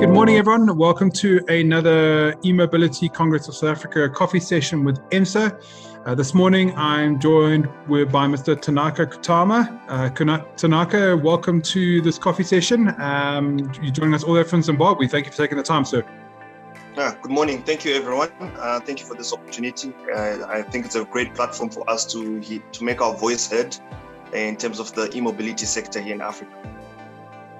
Good morning, everyone. Welcome to another e-mobility Congress of South Africa coffee session with EMCSA. This morning, I'm joined by Mr. Tanaka Kutama. Tanaka, welcome to this coffee session. You're joining us all there from Zimbabwe. Thank you for taking the time, sir. Good morning. Thank you, everyone. Thank you for this opportunity. I think it's a great platform for us to make our voice heard in terms of the e-mobility sector here in Africa.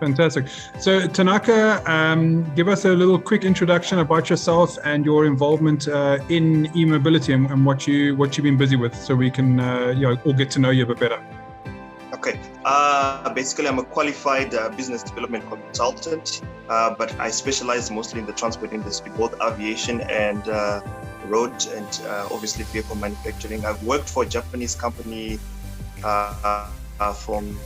Fantastic. So Tanaka, give us a little quick introduction about yourself and your involvement in e-mobility and what you've been busy with, so we can all get to know you a bit better. Okay. Basically, I'm a qualified business development consultant, but I specialize mostly in the transport industry, both aviation and road and obviously vehicle manufacturing. I've worked for a Japanese company from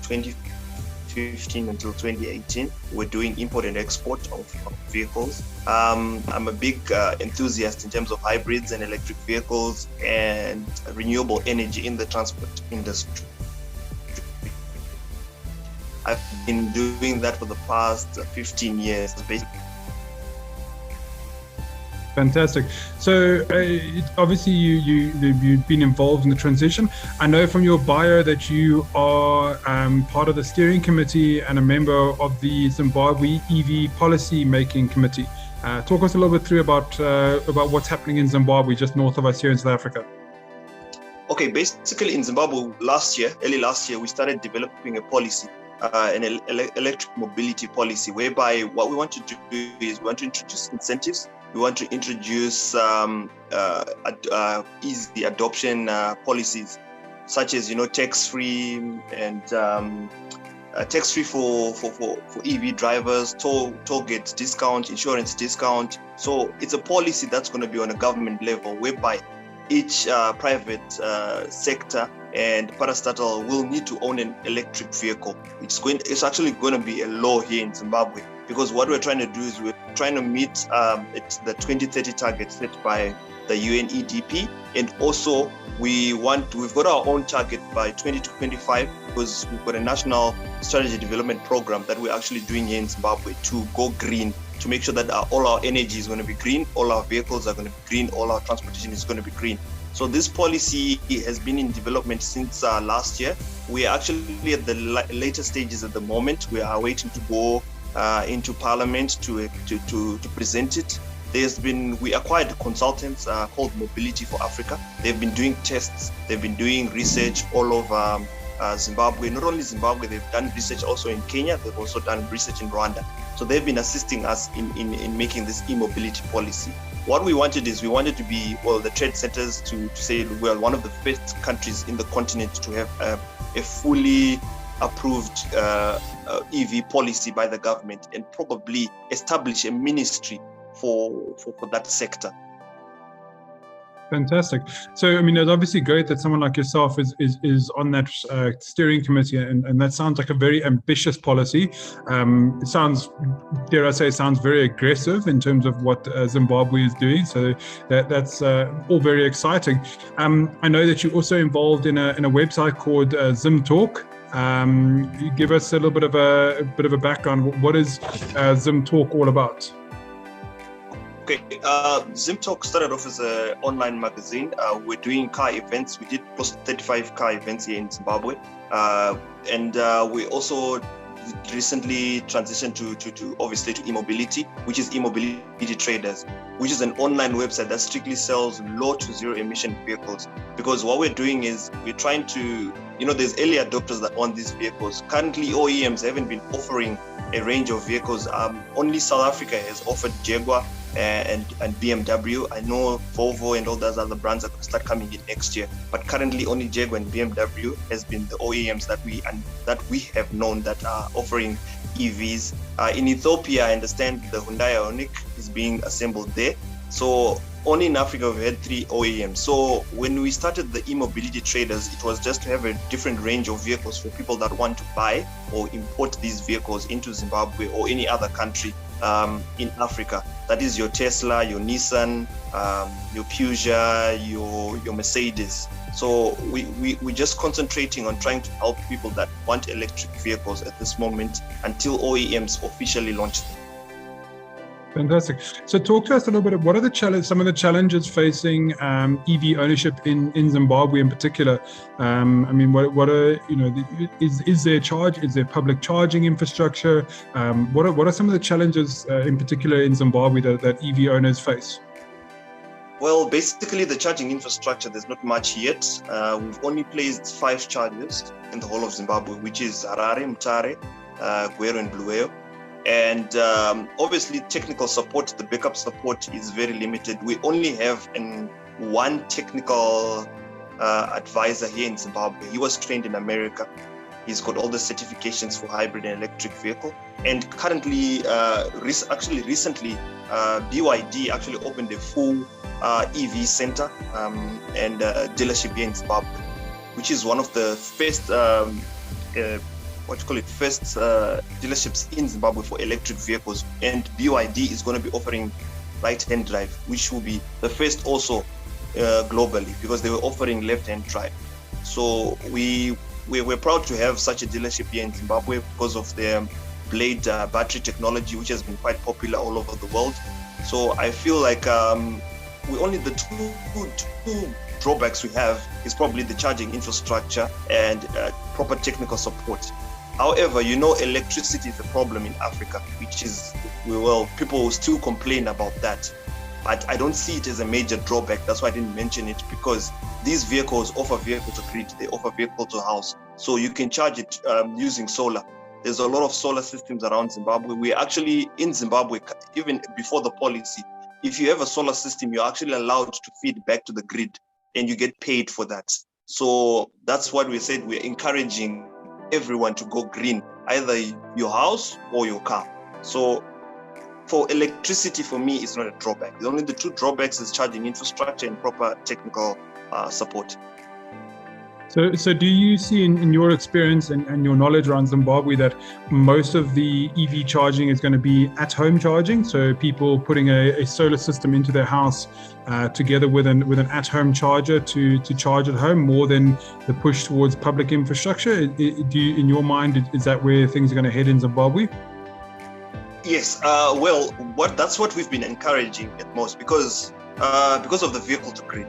2015 until 2018. We're doing import and export of vehicles. I'm a big enthusiast in terms of hybrids and electric vehicles and renewable energy in the transport industry. I've been doing that for the past 15 years, basically. Fantastic. So obviously you've been involved in the transition. I know from your bio that you are part of the steering committee and a member of the Zimbabwe EV policy making committee. Talk us a little bit through about what's happening in Zimbabwe, just north of us here in South Africa. Okay, basically in Zimbabwe early last year, we started developing a policy, an electric mobility policy, whereby what we want to do is we want to introduce incentives. We want to introduce easy adoption policies, such as tax-free and tax-free for EV drivers, toll gate discount, insurance discount. So it's a policy that's going to be on a government level, whereby each private sector and parastatal will need to own an electric vehicle. It's actually going to be a law here in Zimbabwe, because what we're trying to do is we're trying to meet the 2030 target set by the UNEDP, and also we've got our own target by 2025, because we've got a national strategy development program that we're actually doing here in Zimbabwe to go green, to make sure that all our energy is going to be green, all our vehicles are going to be green, all our transportation is going to be green. So this policy has been in development since last year. We are actually at the later stages at the moment. We are waiting to go into Parliament to present it. We acquired consultants called Mobility for Africa. They've been doing tests, they've been doing research all over Zimbabwe. Not only Zimbabwe, they've done research also in Kenya. They've also done research in Rwanda. So they've been assisting us in making this e-mobility policy. What we wanted is to be, the trade centers to say we're one of the first countries in the continent to have a fully approved EV policy by the government, and probably establish a ministry for that sector. Fantastic. So, I mean, it's obviously great that someone like yourself is on that steering committee, and that sounds like a very ambitious policy. It sounds, dare I say, sounds very aggressive in terms of what Zimbabwe is doing. So that's all very exciting. I know that you're also involved in a website called Zoomtalk. You give us a little bit of a background. What is Zoomtalk all about? Okay, Zoomtalk started off as an online magazine. We're doing car events. We did close to 35 car events here in Zimbabwe. And we also recently transitioned to obviously to e-mobility, which is e-mobility traders, which is an online website that strictly sells low to zero emission vehicles. Because what we're doing is we're trying to, there's early adopters that own these vehicles. Currently, OEMs haven't been offering a range of vehicles. Only South Africa has offered Jaguar and BMW. I know Volvo and all those other brands are going to start coming in next year, but currently only Jaguar and BMW has been the OEMs that we have known that are offering EVs. In Ethiopia, I understand the Hyundai Ioniq is being assembled there. So only in Africa we've had 3 OEMs. So when we started the e-mobility traders, it was just to have a different range of vehicles for people that want to buy or import these vehicles into Zimbabwe or any other country in Africa. That is your Tesla, your Nissan, your Peugeot, your Mercedes. So we're just concentrating on trying to help people that want electric vehicles at this moment until OEMs officially launch them. Fantastic. So talk to us a little bit of what are some of the challenges facing EV ownership in Zimbabwe in particular. I mean, what are, is there public charging infrastructure? What are some of the challenges in particular in Zimbabwe that EV owners face? Well, basically the charging infrastructure, there's not much yet. We've only placed 5 chargers in the whole of Zimbabwe, which is Harare, Mutare, Gwero and Bulawayo. And obviously technical support, the backup support is very limited. We only have one technical advisor here in Zimbabwe. He was trained in America. He's got all the certifications for hybrid and electric vehicle. And currently, recently, BYD actually opened a full EV center and dealership here in Zimbabwe, which is one of the first first dealerships in Zimbabwe for electric vehicles. And BYD is going to be offering right-hand drive, which will be the first also globally, because they were offering left-hand drive. So we're proud to have such a dealership here in Zimbabwe because of their blade battery technology, which has been quite popular all over the world. So I feel like the two drawbacks we have is probably the charging infrastructure and proper technical support. However, electricity is a problem in Africa, which is, people will still complain about that. But I don't see it as a major drawback. That's why I didn't mention it, because these vehicles offer vehicle to grid, they offer vehicle to house. So you can charge it using solar. There's a lot of solar systems around Zimbabwe. We're actually in Zimbabwe, even before the policy, if you have a solar system, you're actually allowed to feed back to the grid and you get paid for that. So that's what we said. We're encouraging everyone to go green, either your house or your car. So for electricity, for me, it's not a drawback. The only the two drawbacks is charging infrastructure and proper technical support. So do you see in your experience and your knowledge around Zimbabwe that most of the EV charging is going to be at-home charging? So people putting a solar system into their house together with an at-home charger to charge at home, more than the push towards public infrastructure? In your mind, is that where things are going to head in Zimbabwe? Yes, that's what we've been encouraging at most, because of the vehicle to grid.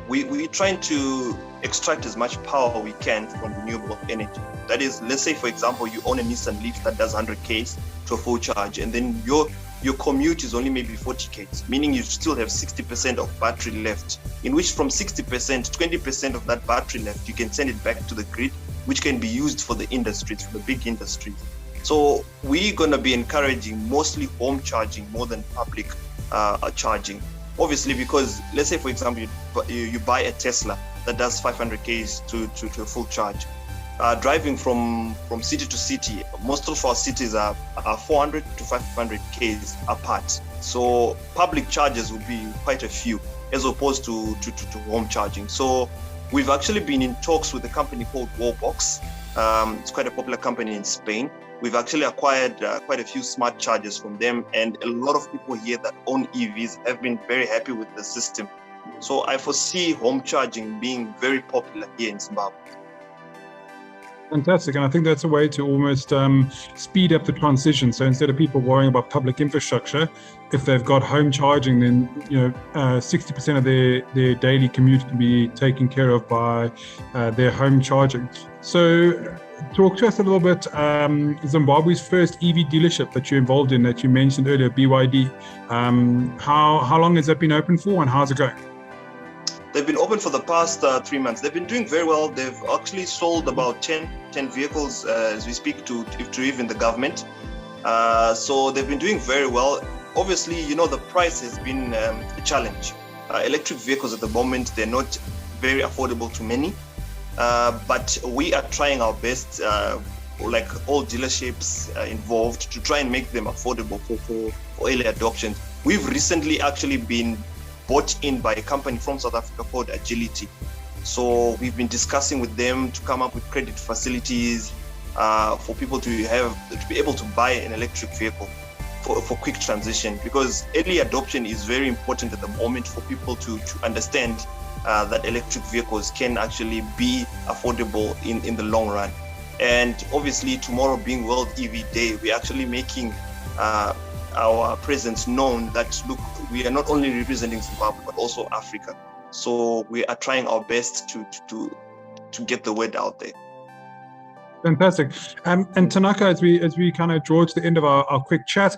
We're trying to extract as much power we can from renewable energy. That is, let's say, for example, you own a Nissan Leaf that does 100 Ks to a full charge, and then your commute is only maybe 40 Ks, meaning you still have 60% of battery left, in which from 60%, 20% of that battery left, you can send it back to the grid, which can be used for the industries, for the big industries. So we're going to be encouraging mostly home charging more than public charging. Obviously, because let's say, for example, you buy a Tesla that does 500 Ks to a full charge. Driving from city to city, most of our cities are 400 to 500 Ks apart. So public charges would be quite a few, as opposed to home charging. So we've actually been in talks with a company called Wallbox. It's quite a popular company in Spain. We've actually acquired quite a few smart chargers from them, and a lot of people here that own EVs have been very happy with the system. So I foresee home charging being very popular here in Zimbabwe. Fantastic. And I think that's a way to almost speed up the transition. So instead of people worrying about public infrastructure, if they've got home charging, then 60% of their daily commute can be taken care of by their home charging. So talk to us a little bit, Zimbabwe's first EV dealership that you're involved in, that you mentioned earlier, BYD. How long has that been open for, and how's it going? They've been open for the past 3 months. They've been doing very well. They've actually sold about 10 vehicles as we speak to even the government. So they've been doing very well. Obviously, the price has been a challenge. Electric vehicles at the moment, they're not very affordable to many. But we are trying our best, like all dealerships involved, to try and make them affordable for early adoption. We've recently actually been bought in by a company from South Africa called Agility. So we've been discussing with them to come up with credit facilities for people to be able to buy an electric vehicle for quick transition, because early adoption is very important at the moment for people to understand that electric vehicles can actually be affordable in the long run. And obviously tomorrow being World EV Day, we're actually making our presence known that, look, we are not only representing Zimbabwe, but also Africa. So we are trying our best to get the word out there. Fantastic. And Tanaka, as we kind of draw to the end of our quick chat,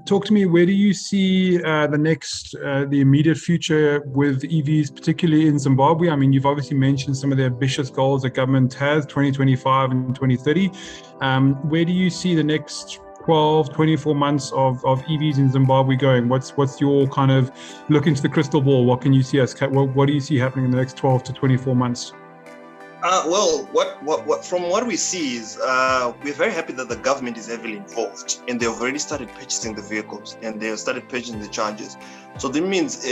talk to me, where do you see the immediate future with EVs, particularly in Zimbabwe? I mean, you've obviously mentioned some of the ambitious goals the government has, 2025 and 2030. Where do you see the next 12, 24 months of EVs in Zimbabwe going? What's your kind of look into the crystal ball? What can you see what do you see happening in the next 12 to 24 months? Well, from what we see is we're very happy that the government is heavily involved, and they've already started purchasing the vehicles and they've started purchasing the chargers. So that means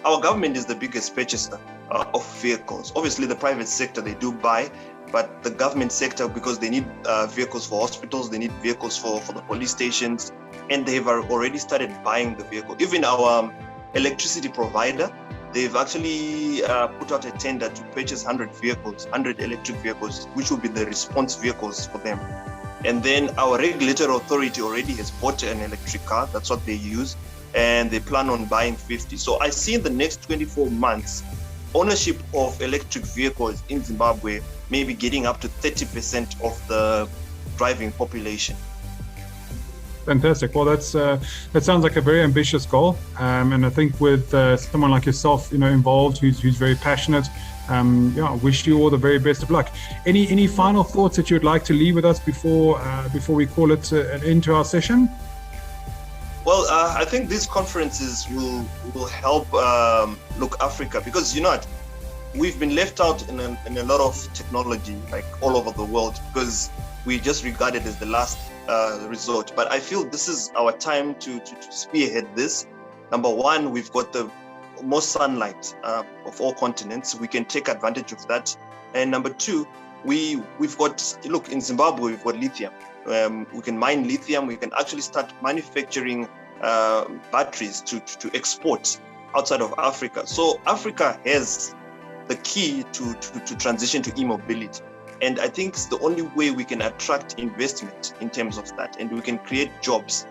our government is the biggest purchaser of vehicles. Obviously, the private sector, they do buy, but the government sector, because they need vehicles for hospitals, they need vehicles for the police stations, and they've already started buying the vehicle. Even our electricity provider, they've actually put out a tender to purchase 100 electric vehicles, which will be the response vehicles for them. And then our regulatory authority already has bought an electric car. That's what they use. And they plan on buying 50. So I see in the next 24 months, ownership of electric vehicles in Zimbabwe may be getting up to 30% of the driving population. Fantastic. Well, that sounds like a very ambitious goal, and I think with someone like yourself, involved, who's very passionate, I wish you all the very best of luck. Any final thoughts that you would like to leave with us before we call it an end to our session? Well, I think these conferences will help look Africa, because we've been left out in a lot of technology, like all over the world, because we just regard it as the last resort. But I feel this is our time to spearhead this. Number one, we've got the most sunlight of all continents. We can take advantage of that. And number two, we've got, look, in Zimbabwe, we've got lithium. We can mine lithium. We can actually start manufacturing batteries to export outside of Africa. So Africa has the key to transition to e-mobility. And I think it's the only way we can attract investment in terms of that. And we can create jobs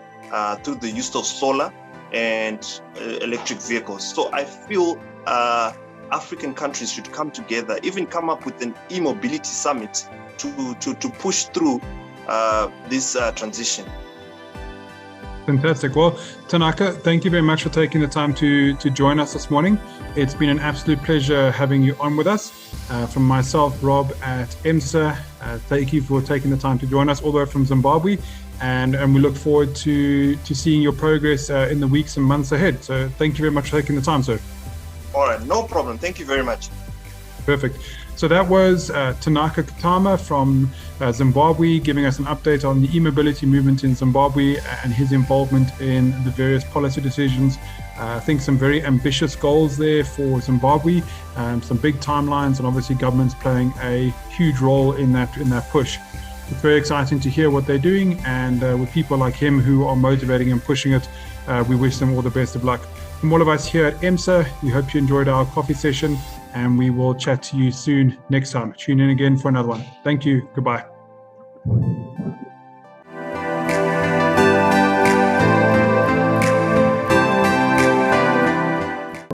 through the use of solar and electric vehicles. So I feel African countries should come together, even come up with an e-mobility summit to push through this transition. Fantastic. Well, Tanaka, thank you very much for taking the time to join us this morning. It's been an absolute pleasure having you on with us. From myself, Rob at EMCSA, thank you for taking the time to join us all the way from Zimbabwe, and we look forward to seeing your progress in the weeks and months ahead. So thank you very much for taking the time, sir. All right, no problem. Thank you very much. Perfect. So that was Tanaka Kutama from Zimbabwe, giving us an update on the e-mobility movement in Zimbabwe and his involvement in the various policy decisions. I think some very ambitious goals there for Zimbabwe, some big timelines, and obviously governments playing a huge role in that push. It's very exciting to hear what they're doing, and with people like him who are motivating and pushing it, we wish them all the best of luck. From all of us here at EMCSA, we hope you enjoyed our coffee session, and we will chat to you soon next time. Tune in again for another one. Thank you. Goodbye.